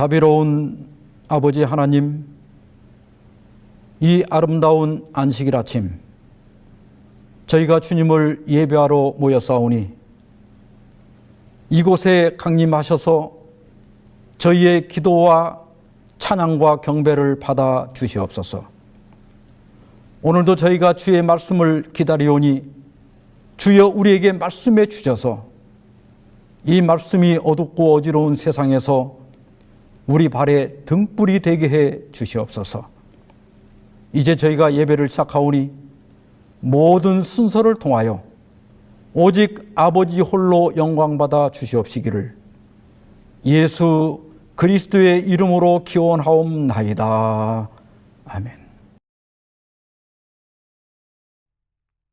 자비로운 아버지 하나님, 이 아름다운 안식일 아침 저희가 주님을 예배하러 모였사오니 이곳에 강림하셔서 저희의 기도와 찬양과 경배를 받아 주시옵소서. 오늘도 저희가 주의 말씀을 기다리오니 주여 우리에게 말씀해 주셔서 이 말씀이 어둡고 어지러운 세상에서 우리 발에 등불이 되게 해 주시옵소서. 이제 저희가 예배를 시작하오니 모든 순서를 통하여 오직 아버지 홀로 영광받아 주시옵시기를 예수 그리스도의 이름으로 기원하옵나이다. 아멘.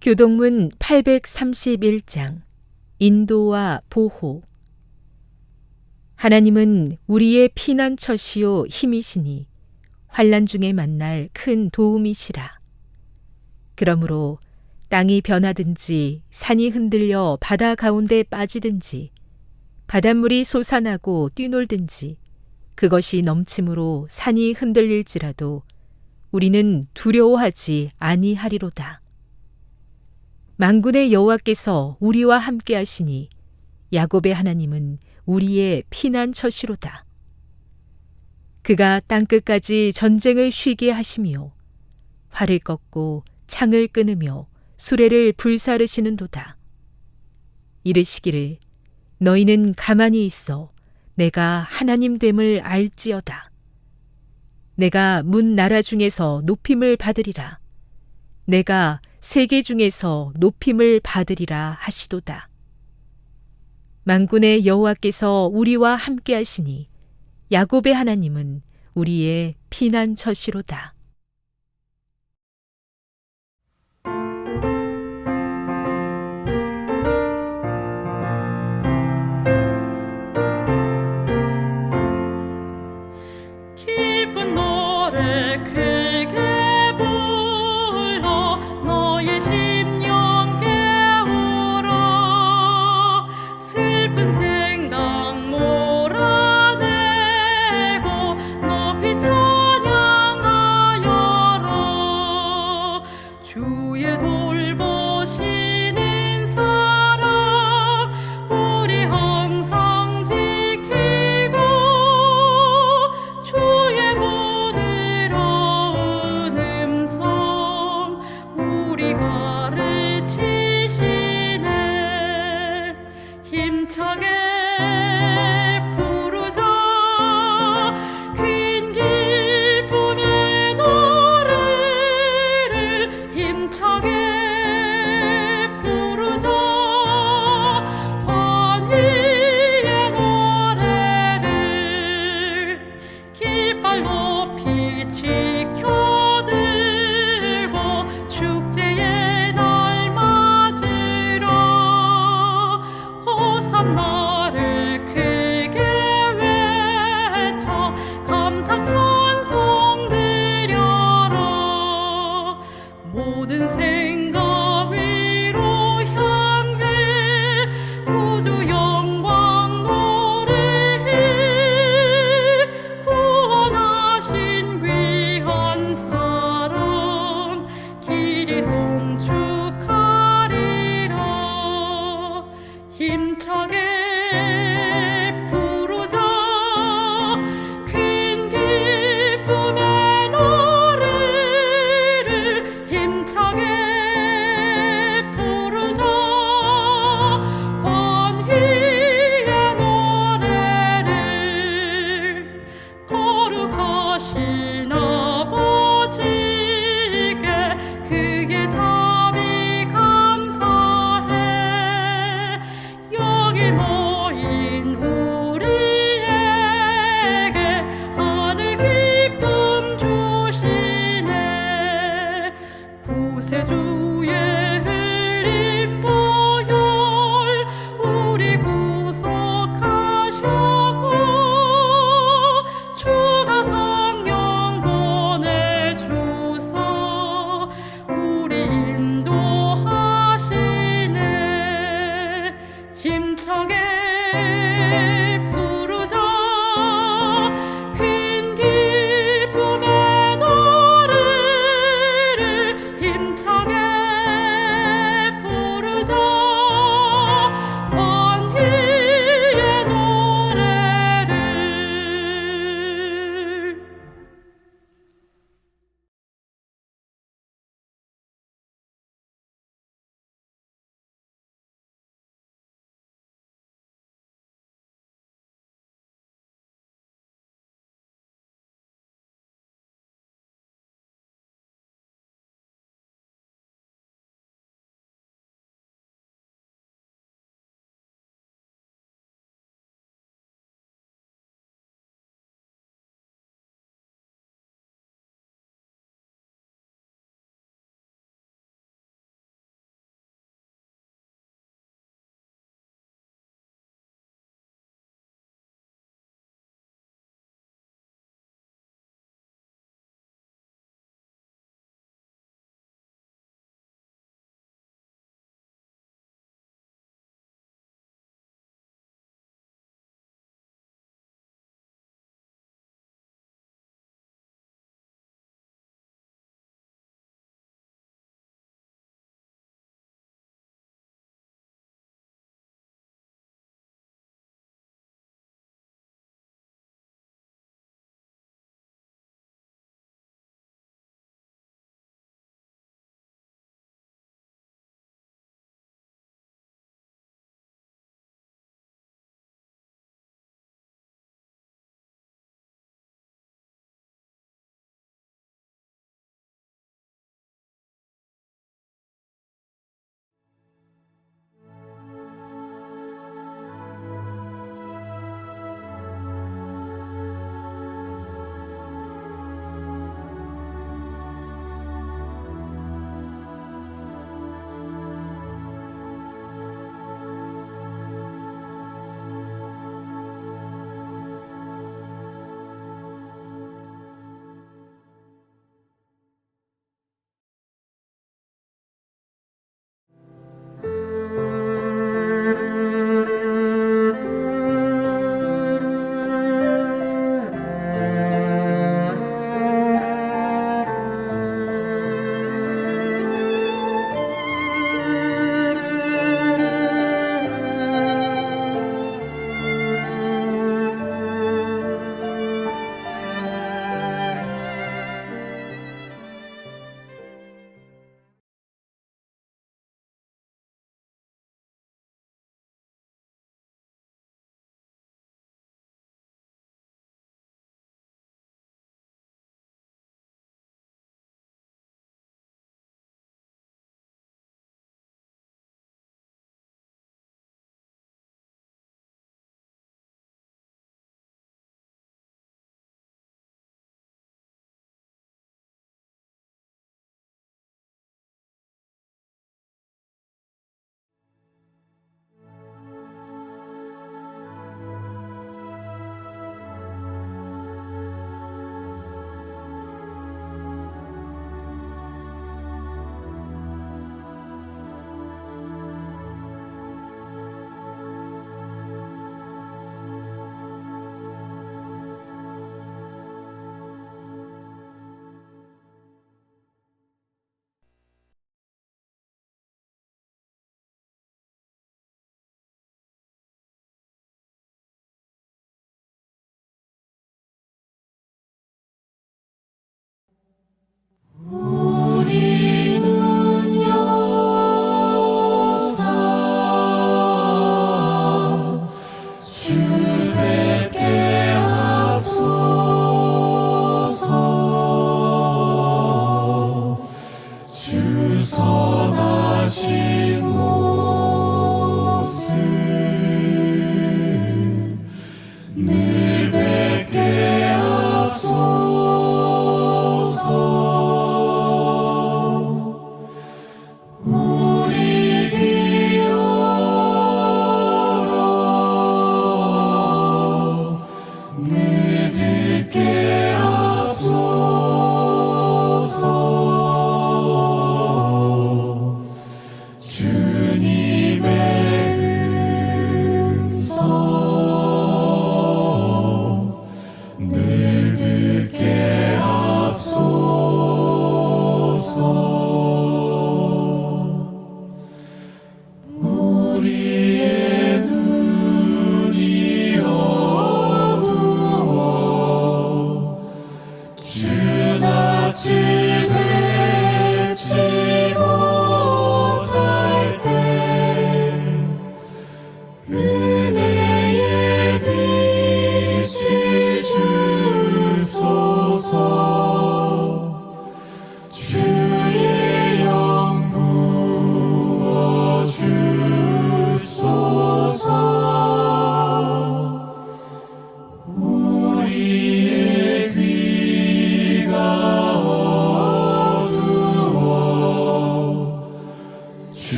교동문 831장 인도와 보호. 하나님은 우리의 피난처시요 힘이시니 환난 중에 만날 큰 도움이시라. 그러므로 땅이 변하든지 산이 흔들려 바다 가운데 빠지든지 바닷물이 솟아나고 뛰놀든지 그것이 넘침으로 산이 흔들릴지라도 우리는 두려워하지 아니하리로다. 만군의 여호와께서 우리와 함께 하시니 야곱의 하나님은 우리의 피난처시로다. 그가 땅끝까지 전쟁을 쉬게 하시며 활을 꺾고 창을 끊으며 수레를 불사르시는도다. 이르시기를 너희는 가만히 있어 내가 하나님 됨을 알지어다. 내가 문 나라 중에서 높임을 받으리라. 내가 세계 중에서 높임을 받으리라 하시도다. 만군의 여호와께서 우리와 함께 하시니 야곱의 하나님은 우리의 피난처시로다. 기쁜 노래 크게 불러 너의 심령 깨우라. 슬픈 생각 몰아내고 높이 찬양하리라.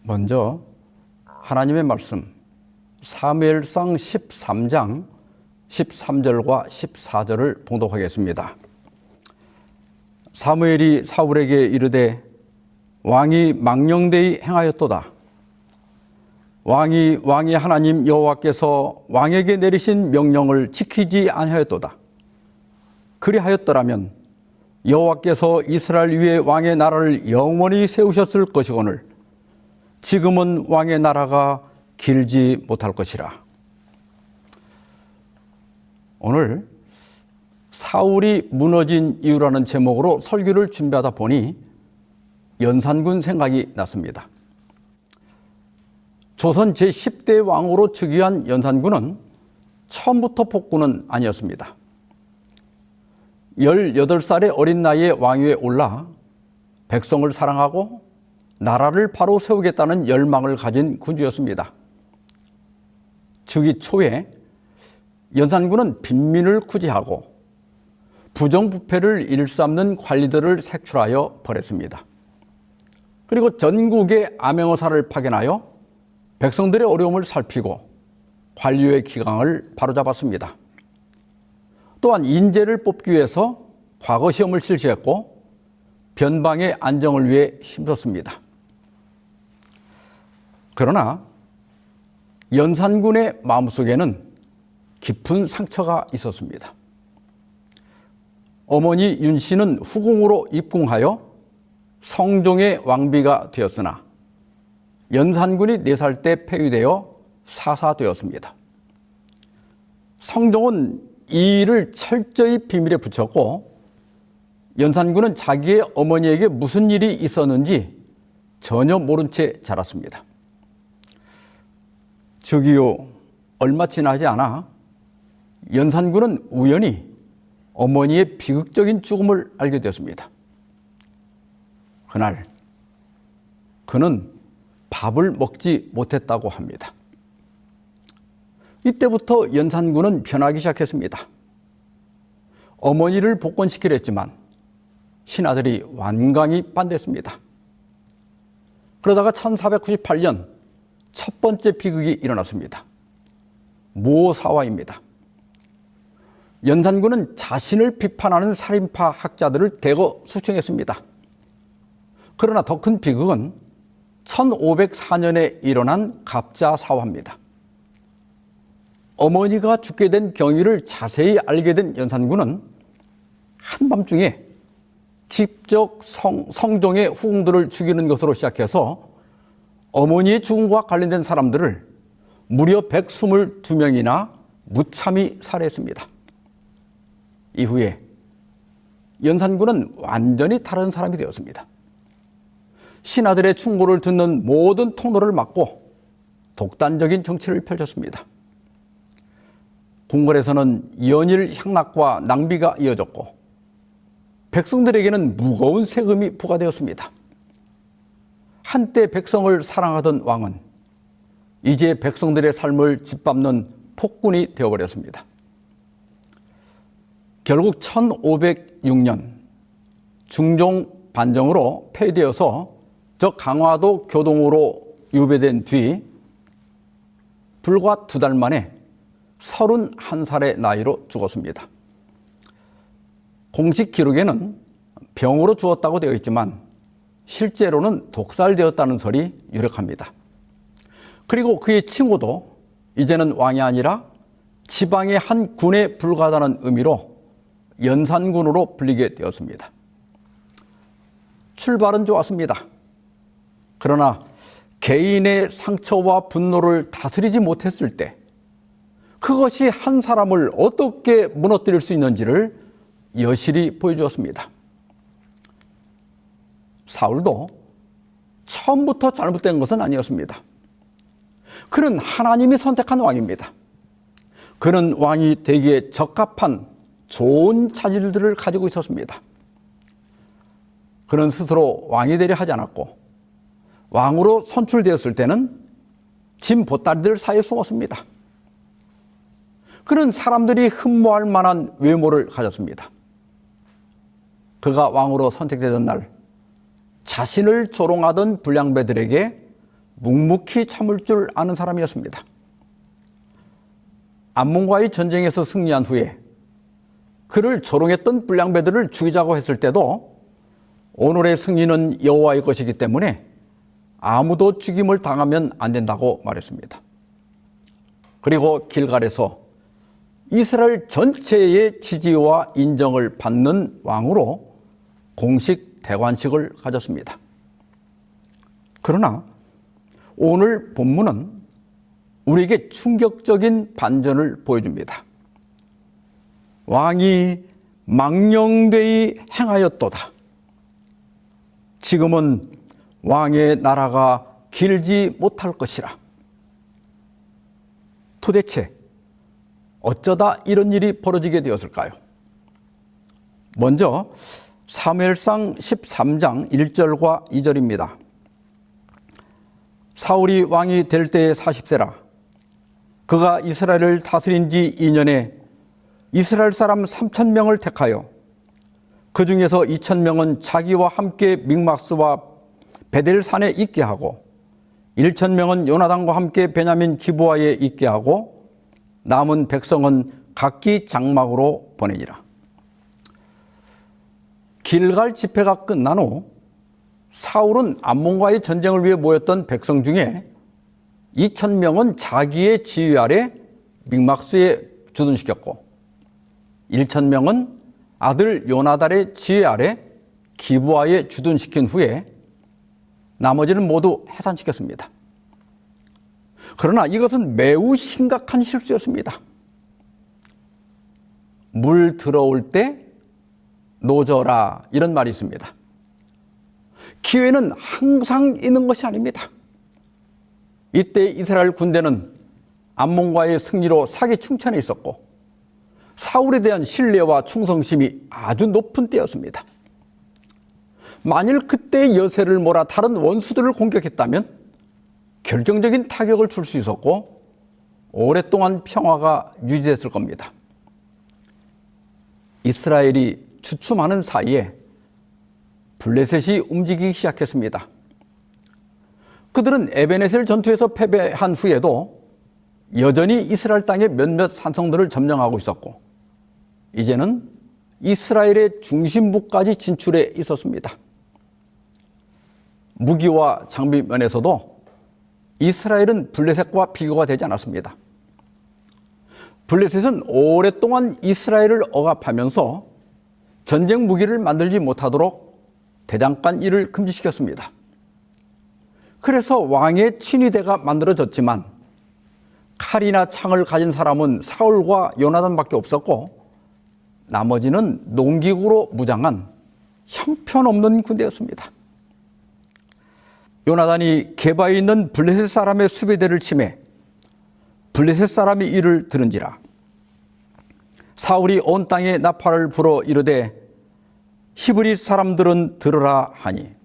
먼저 하나님의 말씀 사무엘상 13장 13절과 14절을 봉독하겠습니다. 사무엘이 사울에게 이르되 왕이 망령되이 행하였도다. 왕이 하나님 여호와께서 왕에게 내리신 명령을 지키지 아니하였도다. 그리하였더라면 여호와께서 이스라엘 위에 왕의 나라를 영원히 세우셨을 것이거늘 지금은 왕의 나라가 길지 못할 것이라. 오늘 사울이 무너진 이유라는 제목으로 설교를 준비하다 보니 연산군 생각이 났습니다. 조선 제10대 왕으로 즉위한 연산군은 처음부터 폭군은 아니었습니다. 18살의 어린 나이에 왕위에 올라 백성을 사랑하고 나라를 바로 세우겠다는 열망을 가진 군주였습니다. 즉위 초에 연산군은 빈민을 구제하고 부정부패를 일삼는 관리들을 색출하여 벌했습니다. 그리고 전국에 암행어사를 파견하여 백성들의 어려움을 살피고 관료의 기강을 바로잡았습니다. 또한 인재를 뽑기 위해서 과거 시험을 실시했고 변방의 안정을 위해 힘썼습니다. 그러나 연산군의 마음속에는 깊은 상처가 있었습니다. 어머니 윤 씨는 후궁으로 입궁하여 성종의 왕비가 되었으나 연산군이 4살 때 폐위되어 사사되었습니다. 성종은 이 일을 철저히 비밀에 붙였고 연산군은 자기의 어머니에게 무슨 일이 있었는지 전혀 모른 채 자랐습니다. 즉위 후 얼마 지나지 않아 연산군은 우연히 어머니의 비극적인 죽음을 알게 되었습니다. 그날 그는 밥을 먹지 못했다고 합니다. 이때부터 연산군은 변하기 시작했습니다. 어머니를 복권시키려 했지만 신하들이 완강히 반대했습니다. 그러다가 1498년 첫 번째 비극이 일어났습니다. 모사화입니다. 연산군은 자신을 비판하는 살인파 학자들을 대거 수청했습니다. 그러나 더 큰 비극은 1504년에 일어난 갑자사화입니다. 어머니가 죽게 된 경위를 자세히 알게 된 연산군은 한밤중에 직접 성종의 후궁들을 죽이는 것으로 시작해서 어머니의 죽음과 관련된 사람들을 무려 122명이나 무참히 살해했습니다. 이후에 연산군은 완전히 다른 사람이 되었습니다. 신하들의 충고를 듣는 모든 통로를 막고 독단적인 정치를 펼쳤습니다. 궁궐에서는 연일 향락과 낭비가 이어졌고 백성들에게는 무거운 세금이 부과되었습니다. 한때 백성을 사랑하던 왕은 이제 백성들의 삶을 짓밟는 폭군이 되어버렸습니다. 결국 1506년 중종 반정으로 폐위되어서 저 강화도 교동으로 유배된 뒤 불과 2달 만에 31살의 나이로 죽었습니다. 공식 기록에는 병으로 죽었다고 되어 있지만 실제로는 독살되었다는 설이 유력합니다. 그리고 그의 친구도 이제는 왕이 아니라 지방의 한 군에 불과하다는 의미로 연산군으로 불리게 되었습니다. 출발은 좋았습니다. 그러나 개인의 상처와 분노를 다스리지 못했을 때 그것이 한 사람을 어떻게 무너뜨릴 수 있는지를 여실히 보여주었습니다. 사울도 처음부터 잘못된 것은 아니었습니다. 그는 하나님이 선택한 왕입니다. 그는 왕이 되기에 적합한 좋은 자질들을 가지고 있었습니다. 그는 스스로 왕이 되려 하지 않았고 왕으로 선출되었을 때는 짐 보따리들 사이에 숨었습니다. 그는 사람들이 흠모할 만한 외모를 가졌습니다. 그가 왕으로 선택되던 날 자신을 조롱하던 불량배들에게 묵묵히 참을 줄 아는 사람이었습니다. 암몬과의 전쟁에서 승리한 후에 그를 조롱했던 불량배들을 죽이자고 했을 때도 오늘의 승리는 여호와의 것이기 때문에 아무도 죽임을 당하면 안 된다고 말했습니다. 그리고 길갈에서 이스라엘 전체의 지지와 인정을 받는 왕으로 공식 대관식을 가졌습니다. 그러나 오늘 본문은 우리에게 충격적인 반전을 보여줍니다. 왕이 망령되이 행하였도다. 지금은 왕의 나라가 길지 못할 것이라. 도대체 어쩌다 이런 일이 벌어지게 되었을까요? 먼저 사무엘상 13장 1절과 2절입니다. 사울이 왕이 될 때에 40세라. 그가 이스라엘을 다스린 지 2년에 이스라엘 사람 3,000명을 택하여 그 중에서 2,000명은 자기와 함께 믹마스와 베델산에 있게 하고 1,000명은 요나단과 함께 베냐민 기브아에 있게 하고 남은 백성은 각기 장막으로 보내니라. 길갈 집회가 끝난 후 사울은 암몬과의 전쟁을 위해 모였던 백성 중에 2,000명은 자기의 지휘 아래 믹막스에 주둔시켰고 1,000명은 아들 요나단의 지휘 아래 기브아에 주둔시킨 후에 나머지는 모두 해산시켰습니다. 그러나 이것은 매우 심각한 실수였습니다. 물 들어올 때 노져라, 이런 말이 있습니다. 기회는 항상 있는 것이 아닙니다. 이때 이스라엘 군대는 암몬과의 승리로 사기충천에 있었고 사울에 대한 신뢰와 충성심이 아주 높은 때였습니다. 만일 그때 여세를 몰아 다른 원수들을 공격했다면 결정적인 타격을 줄 수 있었고 오랫동안 평화가 유지됐을 겁니다. 이스라엘이 주춤하는 사이에 블레셋이 움직이기 시작했습니다. 그들은 에베네셀 전투에서 패배한 후에도 여전히 이스라엘 땅의 몇몇 산성들을 점령하고 있었고 이제는 이스라엘의 중심부까지 진출해 있었습니다. 무기와 장비 면에서도 이스라엘은 블레셋과 비교가 되지 않았습니다. 블레셋은 오랫동안 이스라엘을 억압하면서 전쟁 무기를 만들지 못하도록 대장간 일을 금지시켰습니다. 그래서 왕의 친위대가 만들어졌지만 칼이나 창을 가진 사람은 사울과 요나단밖에 없었고 나머지는 농기구로 무장한 형편없는 군대였습니다. 요나단이 게바에 있는 블레셋 사람의 수비대를 침해 블레셋 사람이 이를 들은지라. 사울이 온 땅에 나팔을 불어 이르되 히브리 사람들은 들으라 하니.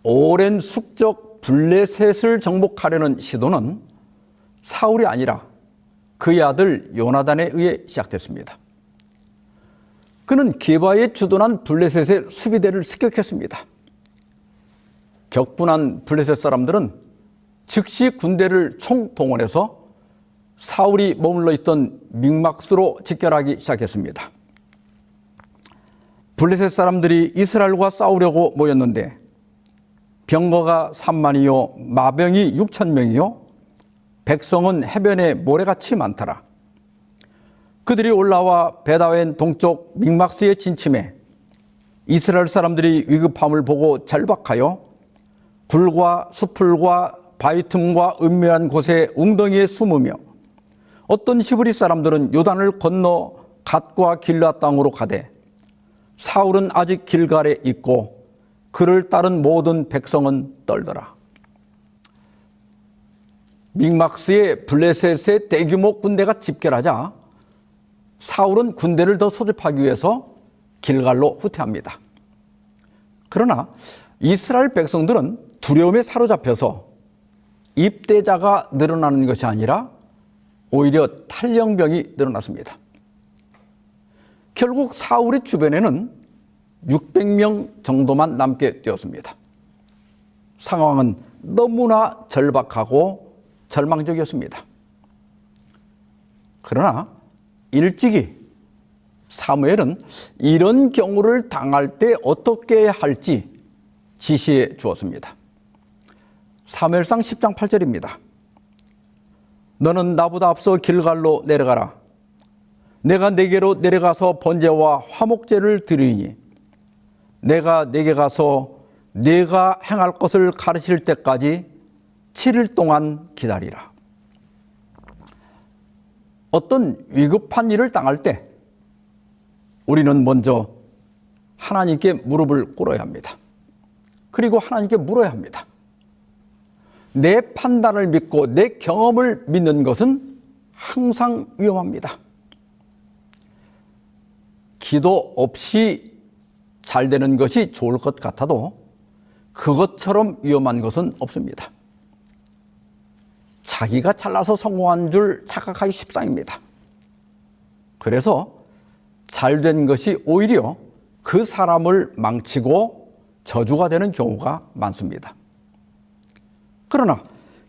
오랜 숙적 블레셋을 정복하려는 시도는 사울이 아니라 그의 아들 요나단에 의해 시작됐습니다. 그는 게바에 주둔한 블레셋의 수비대를 습격했습니다. 격분한 블레셋 사람들은 즉시 군대를 총동원해서 사울이 머물러 있던 믹막스로 집결하기 시작했습니다. 블레셋 사람들이 이스라엘과 싸우려고 모였는데 병거가 3만이요 마병이 6,000명이요 백성은 해변에 모래같이 많더라. 그들이 올라와 베다웬 동쪽 믹막스에 진침해 이스라엘 사람들이 위급함을 보고 절박하여 굴과 수풀과 바위 틈과 은밀한 곳에 웅덩이에 숨으며 어떤 히브리 사람들은 요단을 건너 갓과 길라 땅으로 가되 사울은 아직 길갈에 있고 그를 따른 모든 백성은 떨더라. 믹막스의 블레셋의 대규모 군대가 집결하자 사울은 군대를 더 소집하기 위해서 길갈로 후퇴합니다. 그러나 이스라엘 백성들은 두려움에 사로잡혀서 입대자가 늘어나는 것이 아니라 오히려 탈영병이 늘어났습니다. 결국 사울의 주변에는 600명 정도만 남게 되었습니다. 상황은 너무나 절박하고 절망적이었습니다. 그러나 일찍이 사무엘은 이런 경우를 당할 때 어떻게 할지 지시해 주었습니다. 사무엘상 10장 8절입니다. 너는 나보다 앞서 길갈로 내려가라. 내가 네게로 내려가서 번제와 화목제를 드리니 내가 네게 가서 네가 행할 것을 가르칠 때까지 7일 동안 기다리라. 어떤 위급한 일을 당할 때 우리는 먼저 하나님께 무릎을 꿇어야 합니다. 그리고 하나님께 물어야 합니다. 내 판단을 믿고 내 경험을 믿는 것은 항상 위험합니다. 기도 없이 잘 되는 것이 좋을 것 같아도 그것처럼 위험한 것은 없습니다. 자기가 잘나서 성공한 줄 착각하기 십상입니다. 그래서 잘된 것이 오히려 그 사람을 망치고 저주가 되는 경우가 많습니다. 그러나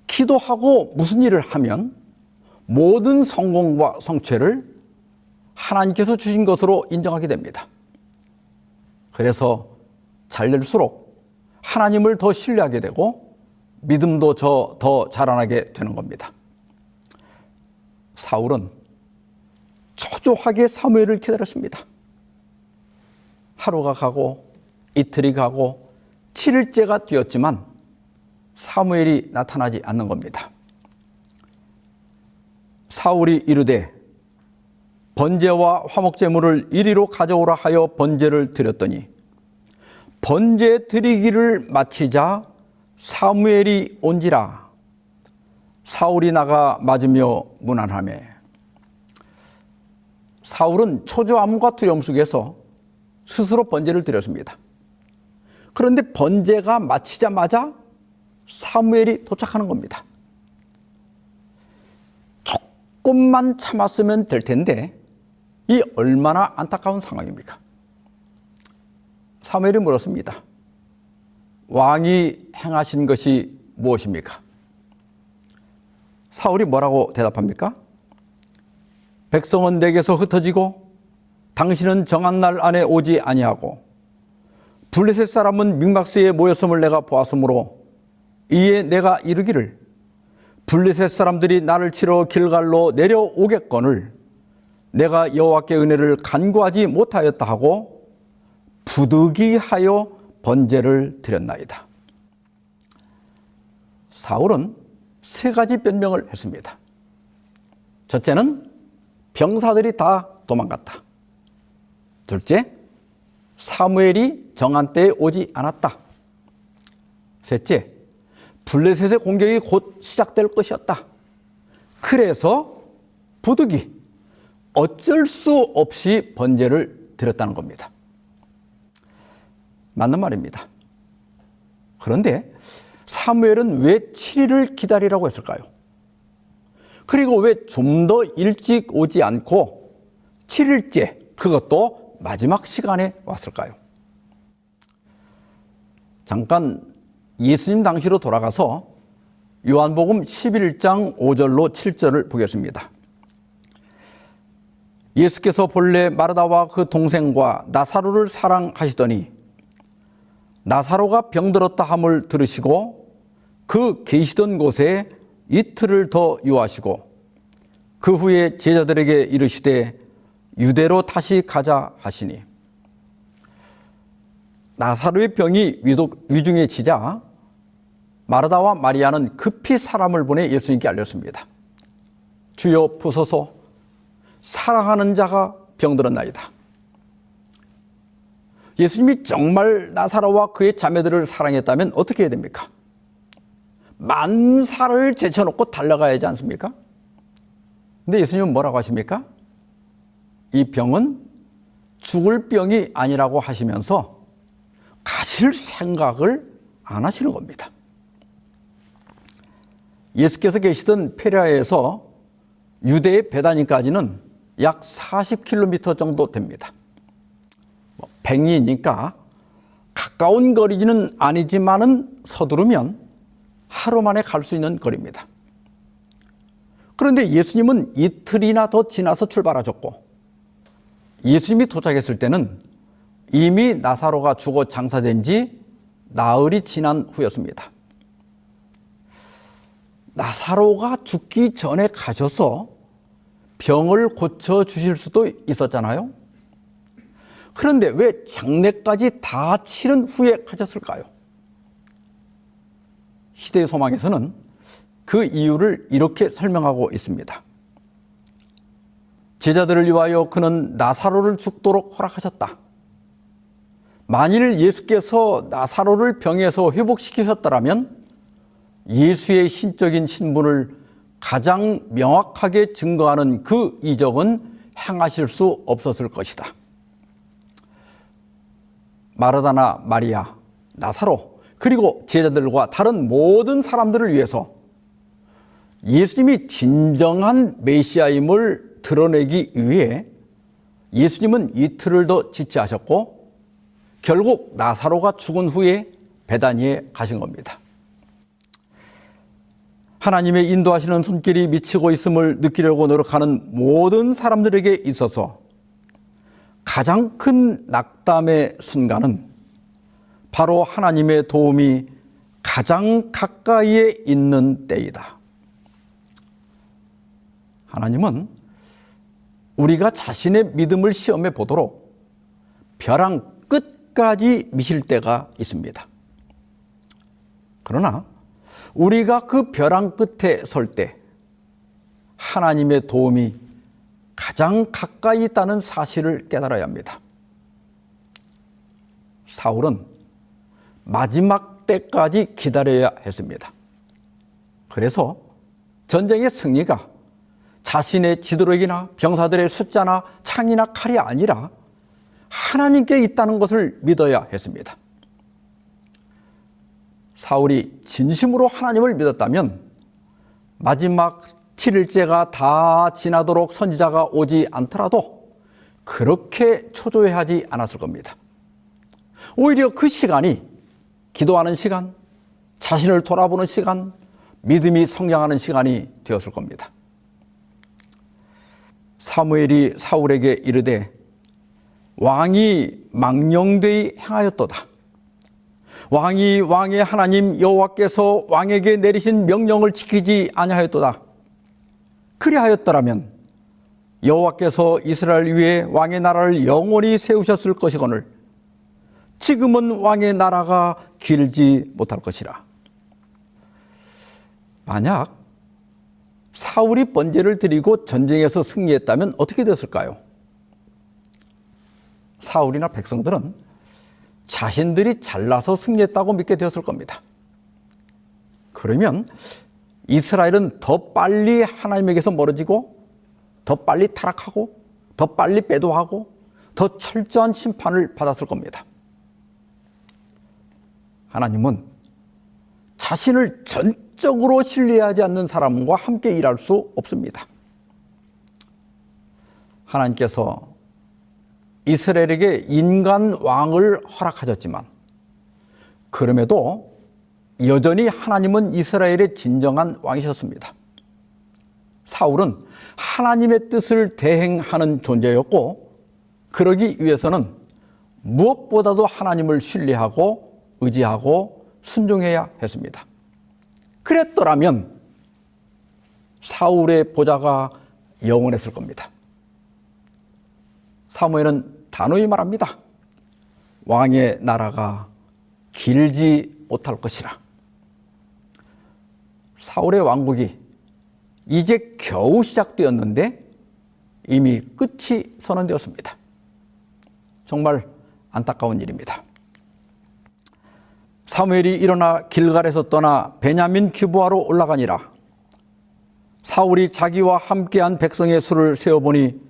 기도하고 무슨 일을 하면 모든 성공과 성취를 하나님께서 주신 것으로 인정하게 됩니다. 그래서 잘 될수록 하나님을 더 신뢰하게 되고 믿음도 더 자라나게 되는 겁니다. 사울은 초조하게 사무엘을 기다렸습니다. 하루가 가고 이틀이 가고 7일째가 되었지만 사무엘이 나타나지 않는 겁니다. 사울이 이르되 번제와 화목제물을 이리로 가져오라 하여 번제를 드렸더니 번제 드리기를 마치자 사무엘이 온지라. 사울이 나가 맞으며 문안하매. 사울은 초조함과 두려움 속에서 스스로 번제를 드렸습니다. 그런데 번제가 마치자마자 사무엘이 도착하는 겁니다. 조금만 참았으면 될 텐데 이 얼마나 안타까운 상황입니까? 사무엘이 물었습니다. 왕이 행하신 것이 무엇입니까? 사울이 뭐라고 대답합니까? 백성은 내게서 흩어지고 당신은 정한 날 안에 오지 아니하고 블레셋 사람은 mikmas에 모였음을 내가 보았으므로 이에 내가 이르기를 블레셋 사람들이 나를 치러 길갈로 내려오겠거늘 내가 여호와께 은혜를 간구하지 못하였다 하고 부득이하여 번제를 드렸나이다. 사울은 세 가지 변명을 했습니다. 첫째는 병사들이 다 도망갔다. 둘째, 사무엘이 정한 때에 오지 않았다. 셋째, 블레셋의 공격이 곧 시작될 것이었다. 그래서 부득이 어쩔 수 없이 번제를 드렸다는 겁니다. 맞는 말입니다. 그런데 사무엘은 왜 7일을 기다리라고 했을까요? 그리고 왜 좀 더 일찍 오지 않고 7일째, 그것도 마지막 시간에 왔을까요? 잠깐 예수님 당시로 돌아가서 요한복음 11장 5절로 7절을 보겠습니다. 예수께서 본래 마르다와 그 동생과 나사로를 사랑하시더니 나사로가 병들었다 함을 들으시고 그 계시던 곳에 이틀을 더 유하시고 그 후에 제자들에게 이르시되 유대로 다시 가자 하시니 나사로의 병이 위중해지자 마르다와 마리아는 급히 사람을 보내 예수님께 알렸습니다. 주여 보소서, 사랑하는 자가 병들었나이다. 예수님이 정말 나사로와 그의 자매들을 사랑했다면 어떻게 해야 됩니까? 만사를 제쳐놓고 달려가야 하지 않습니까? 근데 예수님은 뭐라고 하십니까? 이 병은 죽을 병이 아니라고 하시면서 가실 생각을 안 하시는 겁니다. 예수께서 계시던 페라에서 유대의 베다니까지는 약 40km 정도 됩니다. 백리니까 가까운 거리는 아니지만은 서두르면 하루 만에 갈 수 있는 거리입니다. 그런데 예수님은 이틀이나 더 지나서 출발하셨고 예수님이 도착했을 때는 이미 나사로가 죽어 장사된 지 나흘이 지난 후였습니다. 나사로가 죽기 전에 가셔서 병을 고쳐주실 수도 있었잖아요. 그런데 왜 장례까지 다 치른 후에 가셨을까요? 시대의 소망에서는 그 이유를 이렇게 설명하고 있습니다. 제자들을 위하여 그는 나사로를 죽도록 허락하셨다. 만일 예수께서 나사로를 병에서 회복시키셨더라면 예수의 신적인 신분을 가장 명확하게 증거하는 그 이적은 행하실 수 없었을 것이다. 마르다나 마리아, 나사로, 그리고 제자들과 다른 모든 사람들을 위해서 예수님이 진정한 메시아임을 드러내기 위해 예수님은 이틀을 더 지체하셨고 결국 나사로가 죽은 후에 베다니에 가신 겁니다. 하나님의 인도하시는 손길이 미치고 있음을 느끼려고 노력하는 모든 사람들에게 있어서 가장 큰 낙담의 순간은 바로 하나님의 도움이 가장 가까이에 있는 때이다. 하나님은 우리가 자신의 믿음을 시험해 보도록 벼랑 끝까지 미실 때가 있습니다. 그러나 우리가 그 벼랑 끝에 설 때 하나님의 도움이 가장 가까이 있다는 사실을 깨달아야 합니다. 사울은 마지막 때까지 기다려야 했습니다. 그래서 전쟁의 승리가 자신의 지도력이나 병사들의 숫자나 창이나 칼이 아니라 하나님께 있다는 것을 믿어야 했습니다. 사울이 진심으로 하나님을 믿었다면 마지막 7일째가 다 지나도록 선지자가 오지 않더라도 그렇게 초조해하지 않았을 겁니다. 오히려 그 시간이 기도하는 시간, 자신을 돌아보는 시간, 믿음이 성장하는 시간이 되었을 겁니다. 사무엘이 사울에게 이르되 왕이 망령되이 행하였도다. 왕이 왕의 하나님 여호와께서 왕에게 내리신 명령을 지키지 아니하였도다. 그리하였더라면 여호와께서 이스라엘 위에 왕의 나라를 영원히 세우셨을 것이거늘 지금은 왕의 나라가 길지 못할 것이라. 만약 사울이 번제를 드리고 전쟁에서 승리했다면 어떻게 됐을까요? 사울이나 백성들은 자신들이 잘나서 승리했다고 믿게 되었을 겁니다. 그러면 이스라엘은 더 빨리 하나님에게서 멀어지고 더 빨리 타락하고 더 빨리 배도하고 더 철저한 심판을 받았을 겁니다. 하나님은 자신을 전적으로 신뢰하지 않는 사람과 함께 일할 수 없습니다. 하나님께서 이스라엘에게 인간 왕을 허락하셨지만 그럼에도 여전히 하나님은 이스라엘의 진정한 왕이셨습니다. 사울은 하나님의 뜻을 대행하는 존재였고 그러기 위해서는 무엇보다도 하나님을 신뢰하고 의지하고 순종해야 했습니다. 그랬더라면 사울의 보좌가 영원했을 겁니다. 사무엘은 단호히 말합니다. 왕의 나라가 길지 못할 것이라. 사울의 왕국이 이제 겨우 시작되었는데 이미 끝이 선언되었습니다. 정말 안타까운 일입니다. 사무엘이 일어나 길갈에서 떠나 베냐민 기브아로 올라가니라. 사울이 자기와 함께한 백성의 수를 세어보니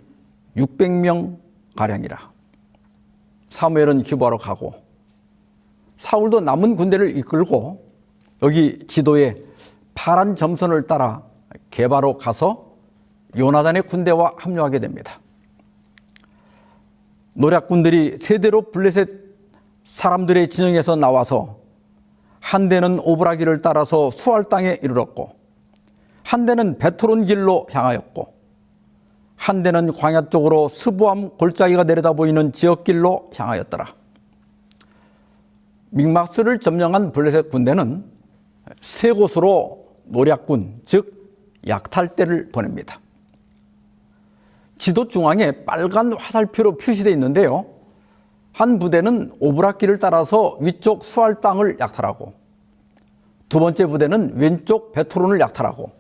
600명 가량이라. 사무엘은 기브아로 가고 사울도 남은 군대를 이끌고 여기 지도에 파란 점선을 따라 게바로 가서 요나단의 군대와 합류하게 됩니다. 노략군들이 세대로 블레셋 사람들의 진영에서 나와서 한 대는 오브라기를 따라서 수알 땅에 이르렀고 한 대는 베트론 길로 향하였고 한 대는 광야 쪽으로 스보암 골짜기가 내려다 보이는 지역길로 향하였더라. 믹마스를 점령한 블레셋 군대는 세 곳으로 노략군, 즉 약탈대를 보냅니다. 지도 중앙에 빨간 화살표로 표시되어 있는데요. 한 부대는 오브라길을 따라서 위쪽 수알 땅을 약탈하고 두 번째 부대는 왼쪽 베트론을 약탈하고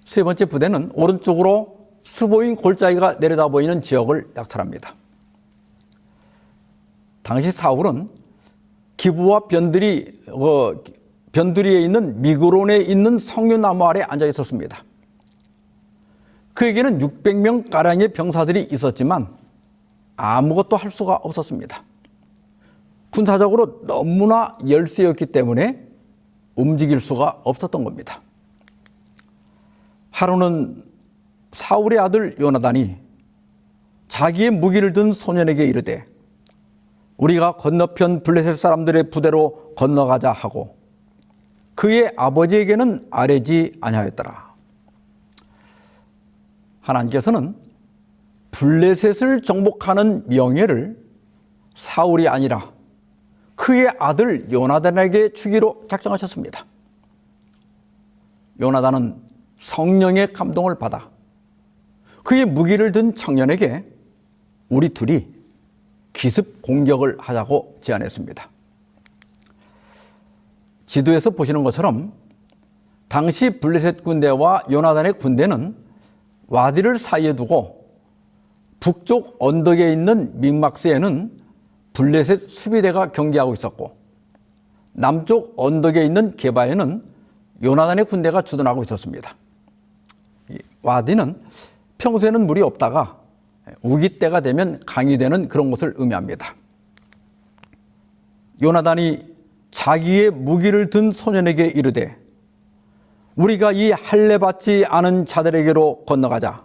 세 번째 부대는 오른쪽으로 스보임 골짜기가 내려다 보이는 지역을 약탈합니다. 당시 사울은 기브와 변두리에 있는 미그론에 있는 석류나무 아래 앉아 있었습니다. 그에게는 600명가량의 병사들이 있었지만 아무것도 할 수가 없었습니다. 군사적으로 너무나 열세였기 때문에 움직일 수가 없었던 겁니다. 하루는 사울의 아들 요나단이 자기의 무기를 든 소년에게 이르되 우리가 건너편 블레셋 사람들의 부대로 건너가자 하고 그의 아버지에게는 아뢰지 아니하였더라. 하나님께서는 블레셋을 정복하는 명예를 사울이 아니라 그의 아들 요나단에게 주기로 작정하셨습니다. 요나단은 성령의 감동을 받아 그의 무기를 든 청년에게 우리 둘이 기습 공격을 하자고 제안했습니다. 지도에서 보시는 것처럼 당시 블레셋 군대와 요나단의 군대는 와디를 사이에 두고 북쪽 언덕에 있는 믹막스에는 블레셋 수비대가 경계하고 있었고 남쪽 언덕에 있는 게바에는 요나단의 군대가 주둔하고 있었습니다. 와디는 평소에는 물이 없다가 우기 때가 되면 강이 되는 그런 것을 의미합니다. 요나단이 자기의 무기를 든 소년에게 이르되 우리가 이 할례 받지 않은 자들에게로 건너가자.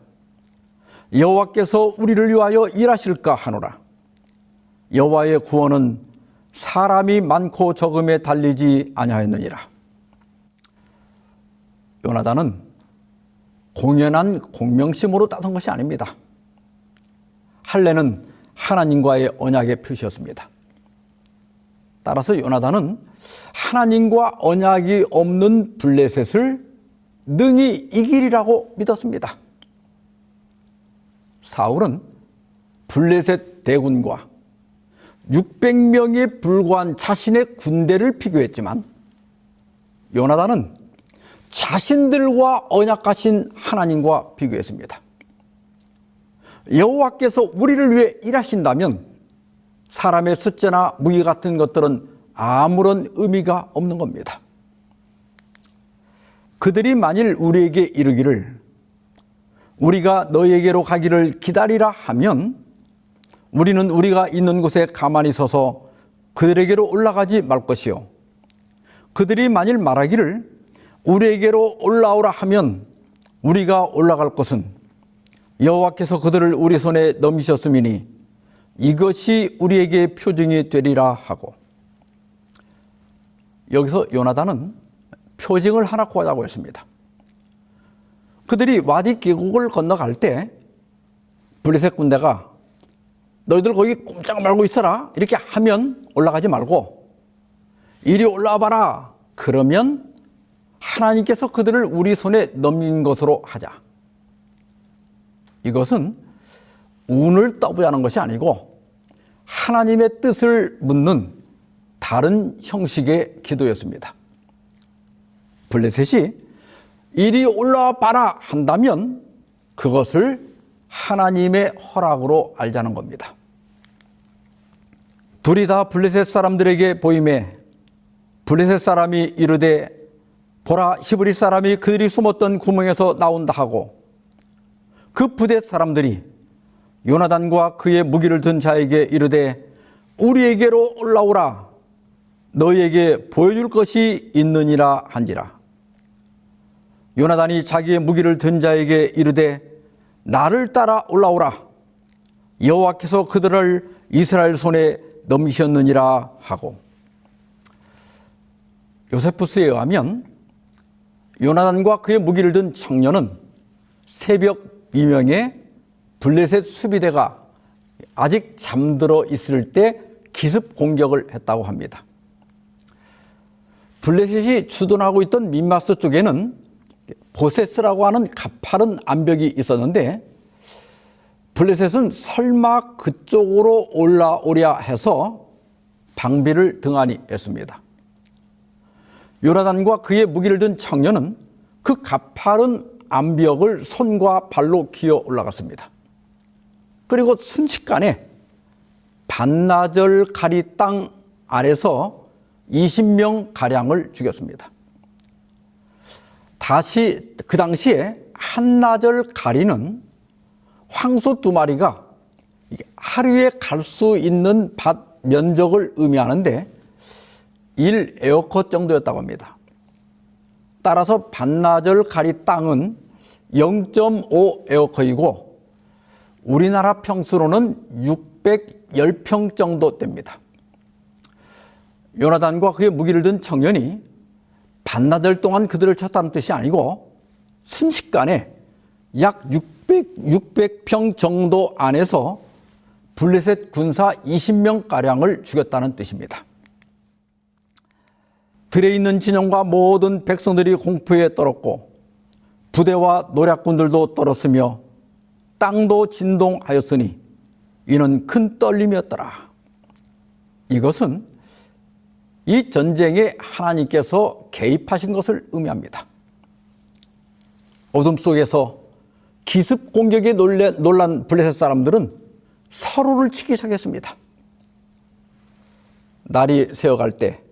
여호와께서 우리를 위하여 일하실까 하노라. 여호와의 구원은 사람이 많고 적음에 달리지 아니하였느니라. 요나단은 공연한 공명심으로 따른 것이 아닙니다. 할례는 하나님과의 언약의 표시였습니다. 따라서 요나단은 하나님과 언약이 없는 블레셋을 능히 이기리라고 믿었습니다. 사울은 블레셋 대군과 600명에 불과한 자신의 군대를 비교했지만 요나단은 자신들과 언약하신 하나님과 비교했습니다. 여호와께서 우리를 위해 일하신다면 사람의 숫자나 무기 같은 것들은 아무런 의미가 없는 겁니다. 그들이 만일 우리에게 이르기를 우리가 너에게로 가기를 기다리라 하면 우리는 우리가 있는 곳에 가만히 서서 그들에게로 올라가지 말 것이요. 그들이 만일 말하기를 우리에게로 올라오라 하면 우리가 올라갈 것은 여호와께서 그들을 우리 손에 넘기셨음이니 이것이 우리에게 표징이 되리라 하고. 여기서 요나단은 표징을 하나 구하자고 했습니다. 그들이 와디 계곡을 건너갈 때 블레셋 군대가 너희들 거기 꼼짝 말고 있어라 이렇게 하면 올라가지 말고 이리 올라와 봐라 그러면 하나님께서 그들을 우리 손에 넘긴 것으로 하자. 이것은 운을 떠보자는 것이 아니고 하나님의 뜻을 묻는 다른 형식의 기도였습니다. 블레셋이 이리 올라와 봐라 한다면 그것을 하나님의 허락으로 알자는 겁니다. 둘이 다 블레셋 사람들에게 보임에 블레셋 사람이 이르되 보라 히브리 사람이 그들이 숨었던 구멍에서 나온다 하고 그 부대 사람들이 요나단과 그의 무기를 든 자에게 이르되 우리에게로 올라오라 너희에게 보여줄 것이 있느니라 한지라. 요나단이 자기의 무기를 든 자에게 이르되 나를 따라 올라오라 여호와께서 그들을 이스라엘 손에 넘기셨느니라 하고, 요세푸스에 의하면 요나단과 그의 무기를 든 청년은 새벽 비명에 블레셋 수비대가 아직 잠들어 있을 때 기습 공격을 했다고 합니다. 블레셋이 주둔하고 있던 민마스 쪽에는 보세스라고 하는 가파른 암벽이 있었는데, 블레셋은 설마 그쪽으로 올라오랴 해서 방비를 등한히 했습니다. 요나단과 그의 무기를 든 청년은 그 가파른 암벽을 손과 발로 기어 올라갔습니다. 그리고 순식간에 반나절 가리 땅 아래서 20명 가량을 죽였습니다. 다시 그 당시에 한나절 가리는 황소 2마리가 하루에 갈 수 있는 밭 면적을 의미하는데 1에어컷 정도였다고 합니다. 따라서 반나절 가리 땅은 0.5에어컷이고 우리나라 평수로는 610평 정도 됩니다. 요나단과 그의 무기를 든 청년이 반나절 동안 그들을 쳤다는 뜻이 아니고 순식간에 약 600평 정도 안에서 블레셋 군사 20명가량을 죽였다는 뜻입니다. 들에 있는 진영과 모든 백성들이 공포에 떨었고 부대와 노략군들도 떨었으며 땅도 진동하였으니 이는 큰 떨림이었더라. 이것은 이 전쟁에 하나님께서 개입하신 것을 의미합니다. 어둠 속에서 기습 공격에 놀란 블레셋 사람들은 서로를 치기 시작했습니다. 날이 새어갈 때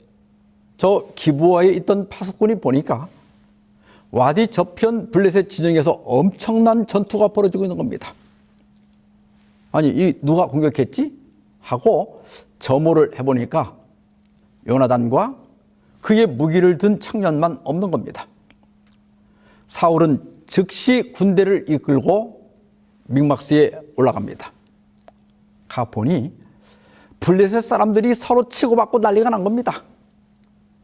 저 기브아에 있던 파수꾼이 보니까 와디 저편 블레셋 진영에서 엄청난 전투가 벌어지고 있는 겁니다. 아니, 이 누가 공격했지? 하고 점호를 해보니까 요나단과 그의 무기를 든 청년만 없는 겁니다. 사울은 즉시 군대를 이끌고 믹마스에 올라갑니다. 가보니 블레셋 사람들이 서로 치고받고 난리가 난 겁니다.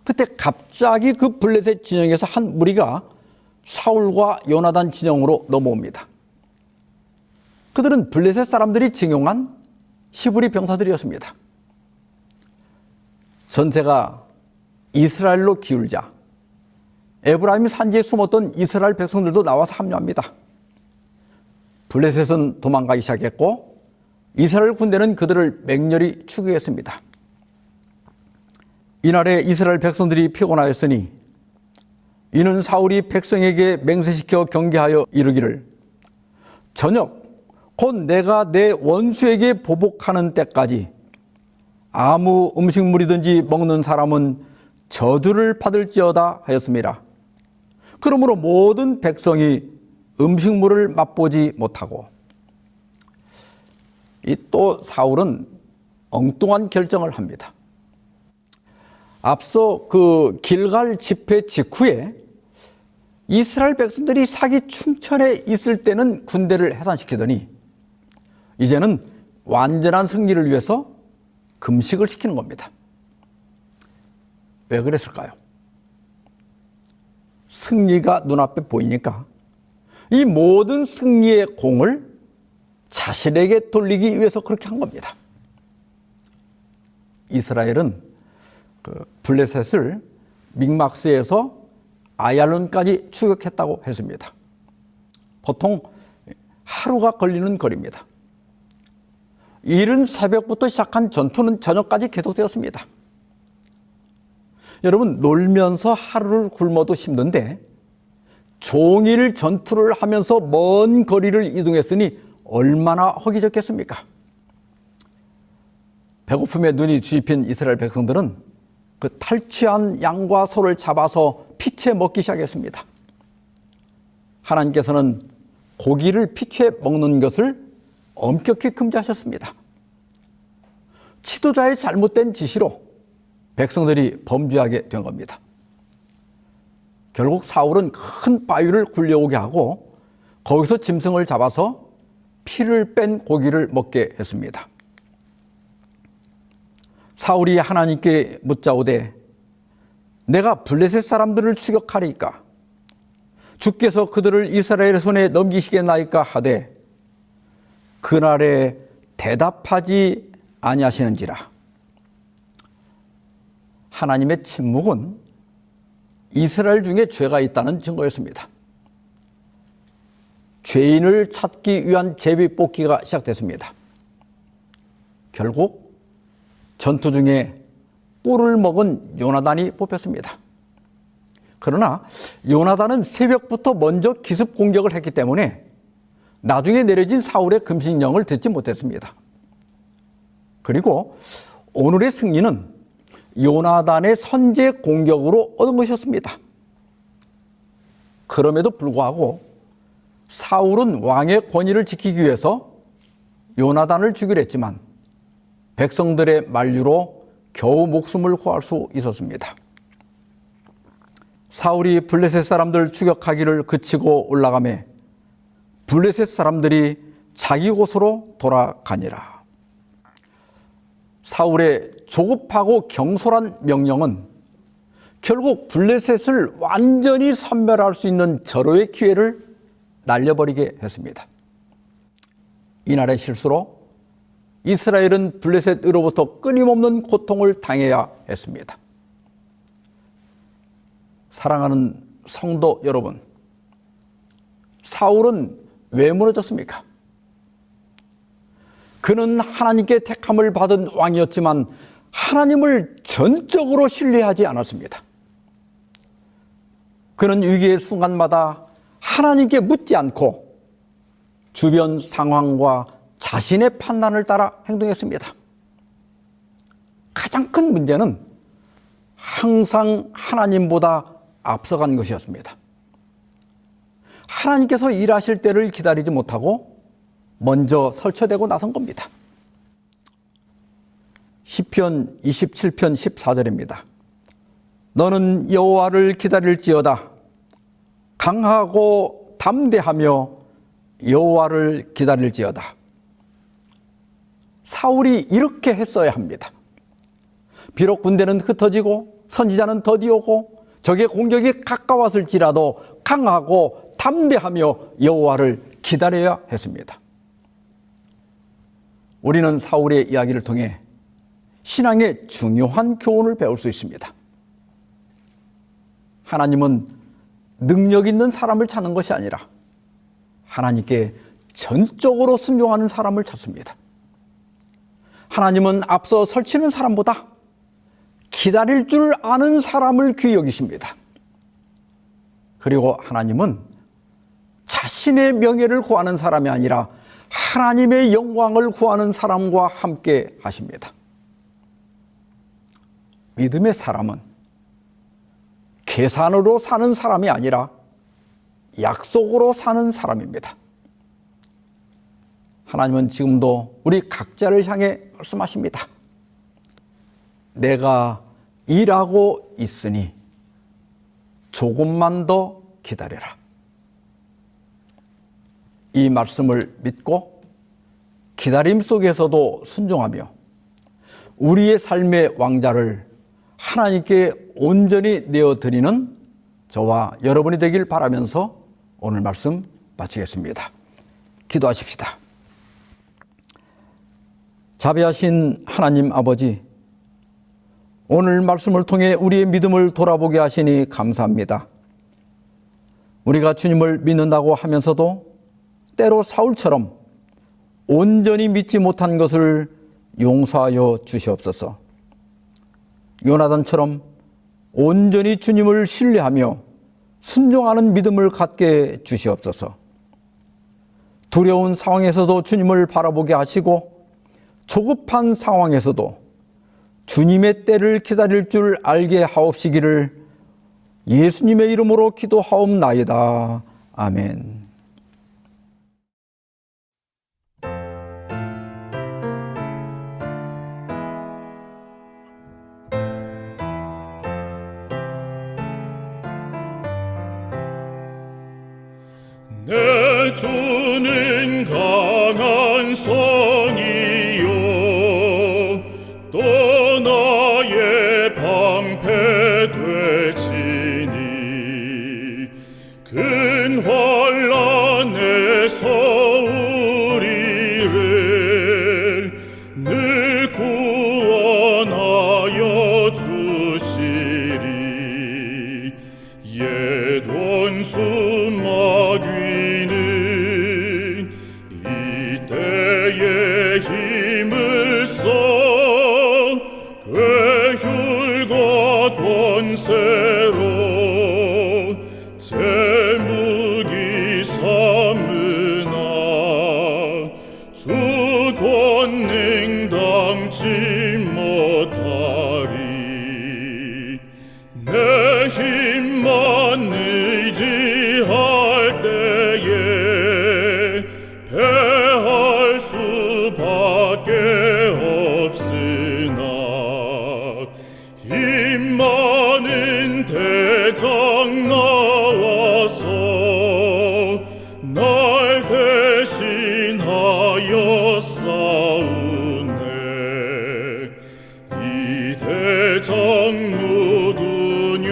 그때 갑자기 그 블레셋 진영에서 한 무리가 사울과 요나단 진영으로 넘어옵니다. 그들은 블레셋 사람들이 징용한 히브리 병사들이었습니다. 전세가 이스라엘로 기울자 에브라임 산지에 숨었던 이스라엘 백성들도 나와서 합류합니다. 블레셋은 도망가기 시작했고 이스라엘 군대는 그들을 맹렬히 추격했습니다. 이날에 이스라엘 백성들이 피곤하였으니 이는 사울이 백성에게 맹세시켜 경계하여 이르기를 저녁 곧 내가 내 원수에게 보복하는 때까지 아무 음식물이든지 먹는 사람은 저주를 받을지어다 하였습니다. 그러므로 모든 백성이 음식물을 맛보지 못하고, 이 또 사울은 엉뚱한 결정을 합니다. 앞서 그 길갈 집회 직후에 이스라엘 백성들이 사기 충천에 있을 때는 군대를 해산시키더니 이제는 완전한 승리를 위해서 금식을 시키는 겁니다. 왜 그랬을까요? 승리가 눈앞에 보이니까 이 모든 승리의 공을 자신에게 돌리기 위해서 그렇게 한 겁니다. 이스라엘은 그 블레셋을 믹막스에서 아얄론까지 추격했다고 했습니다. 보통 하루가 걸리는 거리입니다. 이른 새벽부터 시작한 전투는 저녁까지 계속되었습니다. 여러분, 놀면서 하루를 굶어도 힘든데 종일 전투를 하면서 먼 거리를 이동했으니 얼마나 허기졌겠습니까? 배고픔에 눈이 뒤집힌 이스라엘 백성들은 그 탈취한 양과 소를 잡아서 피채 먹기 시작했습니다. 하나님께서는 고기를 피채 먹는 것을 엄격히 금지하셨습니다. 지도자의 잘못된 지시로 백성들이 범죄하게 된 겁니다. 결국 사울은 큰 바위를 굴려오게 하고 거기서 짐승을 잡아서 피를 뺀 고기를 먹게 했습니다. 사울이 하나님께 묻자오되 내가 블레셋 사람들을 추격하리이까 주께서 그들을 이스라엘의 손에 넘기시겠나이까 하되 그날에 대답하지 아니하시는지라. 하나님의 침묵은 이스라엘 중에 죄가 있다는 증거였습니다. 죄인을 찾기 위한 제비뽑기가 시작됐습니다. 결국 전투 중에 꿀을 먹은 요나단이 뽑혔습니다. 그러나 요나단은 새벽부터 먼저 기습 공격을 했기 때문에 나중에 내려진 사울의 금신령을 듣지 못했습니다. 그리고 오늘의 승리는 요나단의 선제 공격으로 얻은 것이었습니다. 그럼에도 불구하고 사울은 왕의 권위를 지키기 위해서 요나단을 죽이려 했지만 백성들의 만류로 겨우 목숨을 구할 수 있었습니다. 사울이 블레셋 사람들 추격하기를 그치고 올라가매 블레셋 사람들이 자기 곳으로 돌아가니라. 사울의 조급하고 경솔한 명령은 결국 블레셋을 완전히 섬멸할 수 있는 절호의 기회를 날려버리게 했습니다. 이날의 실수로 이스라엘은 블레셋으로부터 끊임없는 고통을 당해야 했습니다. 사랑하는 성도 여러분, 사울은 왜 무너졌습니까? 그는 하나님께 택함을 받은 왕이었지만 하나님을 전적으로 신뢰하지 않았습니다. 그는 위기의 순간마다 하나님께 묻지 않고 주변 상황과 자신의 판단을 따라 행동했습니다. 가장 큰 문제는 항상 하나님보다 앞서간 것이었습니다. 하나님께서 일하실 때를 기다리지 못하고 먼저 설쳐대고 나선 겁니다. 시편 27편 14절입니다. 너는 여호와를 기다릴지어다. 강하고 담대하며 여호와를 기다릴지어다. 사울이 이렇게 했어야 합니다. 비록 군대는 흩어지고 선지자는 더디오고 적의 공격이 가까웠을지라도 강하고 담대하며 여호와를 기다려야 했습니다. 우리는 사울의 이야기를 통해 신앙의 중요한 교훈을 배울 수 있습니다. 하나님은 능력 있는 사람을 찾는 것이 아니라 하나님께 전적으로 순종하는 사람을 찾습니다. 하나님은 앞서 설치는 사람보다 기다릴 줄 아는 사람을 귀히 여기십니다. 그리고 하나님은 자신의 명예를 구하는 사람이 아니라 하나님의 영광을 구하는 사람과 함께 하십니다. 믿음의 사람은 계산으로 사는 사람이 아니라 약속으로 사는 사람입니다. 하나님은 지금도 우리 각자를 향해 말씀하십니다. 내가 일하고 있으니 조금만 더 기다려라. 이 말씀을 믿고 기다림 속에서도 순종하며 우리의 삶의 왕자를 하나님께 온전히 내어드리는 저와 여러분이 되길 바라면서 오늘 말씀 마치겠습니다. 기도하십시다. 자비하신 하나님 아버지, 오늘 말씀을 통해 우리의 믿음을 돌아보게 하시니 감사합니다. 우리가 주님을 믿는다고 하면서도 때로 사울처럼 온전히 믿지 못한 것을 용서하여 주시옵소서. 요나단처럼 온전히 주님을 신뢰하며 순종하는 믿음을 갖게 주시옵소서. 두려운 상황에서도 주님을 바라보게 하시고 조급한 상황에서도 주님의 때를 기다릴 줄 알게 하옵시기를 예수님의 이름으로 기도하옵나이다. 아멘. 내 주는 강한 성이요 또 되지니 큰 환난에서 우리를 늘 구원하여 주시리. 옛 원수 마귀는 이때에 힘을 써 괴휼과 권세로 제 무기 삼으나 주 권능 당치 못하리. 내 힘만 의지할 때에 패할 수밖에 없으나 힘 많은 대장 나와서 날 대신하여 싸우네. 이 대장 누구뇨?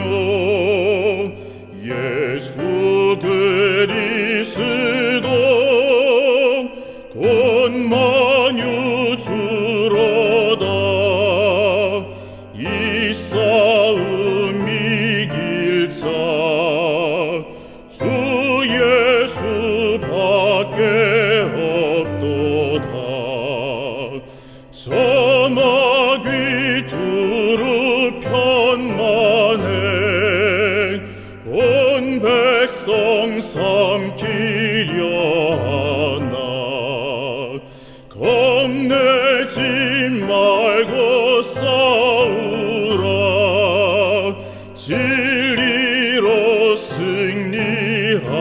예수 그리스도 곧 만유 주로다. 이 싸움 이길 자 주 예수밖에 없도다. 저 마귀 두루 편만해 온 백성 삼키려 하나. 겁내지 말고 싸우라. 진리로 승리하리라.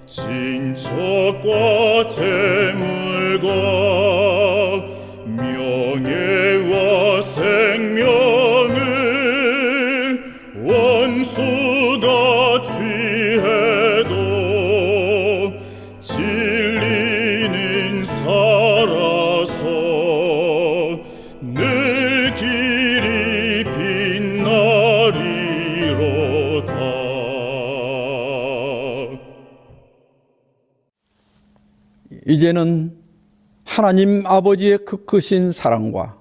진척과 재물과 명예와 생명을 원수가 취해도 진리는 살아서 늘 길이 빛나리로다. 이제는 하나님 아버지의 크크신 사랑과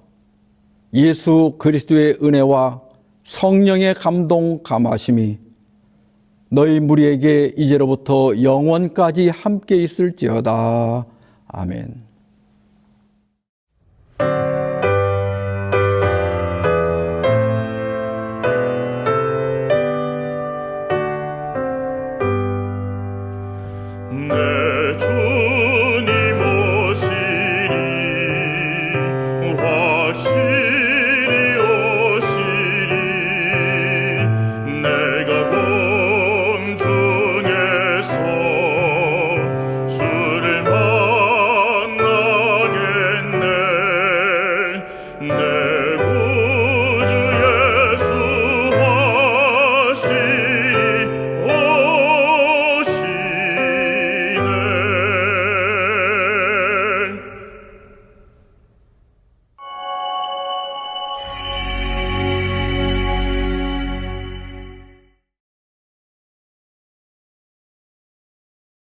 예수 그리스도의 은혜와 성령의 감동 감하심이 너희 무리에게 이제로부터 영원까지 함께 있을지어다. 아멘.